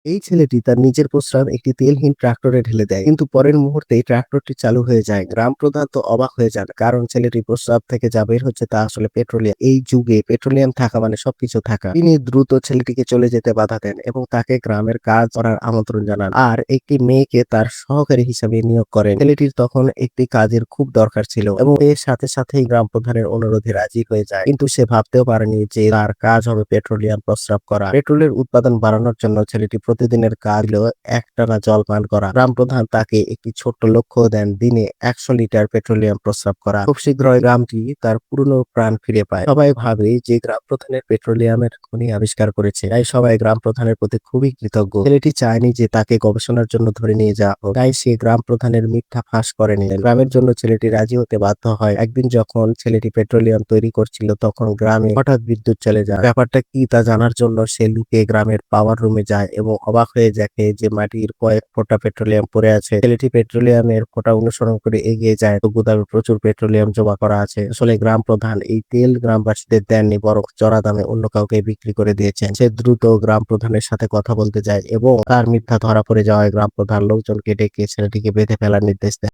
এই ছেলেটি তার নিজের প্রস্রাব একটি তেলহীন ট্রাক্টরে ঢেলে দেয়, কিন্তু পরের মুহূর্তেই ট্রাক্টরটি চালু হয়ে যায়। গ্রাম প্রধান তো অবাক হয়ে যান, কারণ ছেলেটি প্রস্রাব থেকে যা বের হচ্ছে তা আসলে পেট্রোলিয়াম। এই যুগে পেট্রোলিয়াম থাকা মানে সবকিছু থাকা। তিনি দ্রুত ছেলেটিকে চলে যেতে বাধা দেন এবং তাকে গ্রামের কাজ করার আমন্ত্রণ জানান, আর একটি মেয়েকে তার সহকারী হিসাবে নিয়োগ করেন। ছেলেটির তখন একটি কাজের খুব দরকার ছিল এবং এর সাথে সাথেই গ্রাম প্রধানের অনুরোধে রাজি হয়ে যায়। কিন্তু সে ভাবতেও পারেনি যে তার কাজ হবে পেট্রোলিয়াম প্রস্রাব করা। পেট্রোলের উৎপাদন বাড়ানোর জন্য ছেলেটি প্রতিদিনের কাজ হলো একটানা জল পান করা। গ্রাম প্রধান তাকে একটি ছোট্ট লক্ষ্য দেন, দিনে ১০০ লিটার পেট্রোলিয়াম প্রস্রাব করা। খুব শীঘ্রই গ্রামটি তার পুরনো প্রাণ ফিরে পায়। সবাই ভাবে যে গ্রাম প্রধানের পেট্রোলিয়ামের খনি আবিষ্কার করেছে, তাই সবাই গ্রাম প্রধানের প্রতি খুবই কৃতজ্ঞ। ছেলেটি চায়নি যে তাকে গবেষণার জন্য ধরে নিয়ে যাওয়া হোক, তাই সে গ্রাম প্রধানের মিথ্যা ফাঁস করে নিলেন। গ্রামের জন্য ছেলেটি রাজি হতে বাধ্য হয়। একদিন যখন ছেলেটি পেট্রোলিয়াম তৈরি করছিল, তখন গ্রামে হঠাৎ বিদ্যুৎ চলে যায়। ব্যাপারটা কি তা জানার জন্য সে লুকিয়ে গ্রামের পাওয়ার রুমে যায় এবং অবাক হয়ে দেখে যে মাটির কয়েক ফোঁটা পেট্রোলিয়াম পড়ে আছে। ছেলেটি পেট্রোলিয়ামের ফোঁটা অনুসরণ করে এগিয়ে যায় তো গুদামে প্রচুর পেট্রোলিয়াম জমা করা আছে। আসলে গ্রাম প্রধান এই তেল গ্রামবাসীদের দেননি, বরং চড়া দামে অন্য কাউকে বিক্রি করে দিয়েছেন। সে দ্রুত গ্রাম প্রধানের সাথে কথা বলতে যায় এবং তার মিথ্যা ধরা পড়ে যাওয়ায় গ্রাম প্রধান লোকজনকে ডেকে ছেলেটিকে বেঁধে ফেলার নির্দেশ দেন।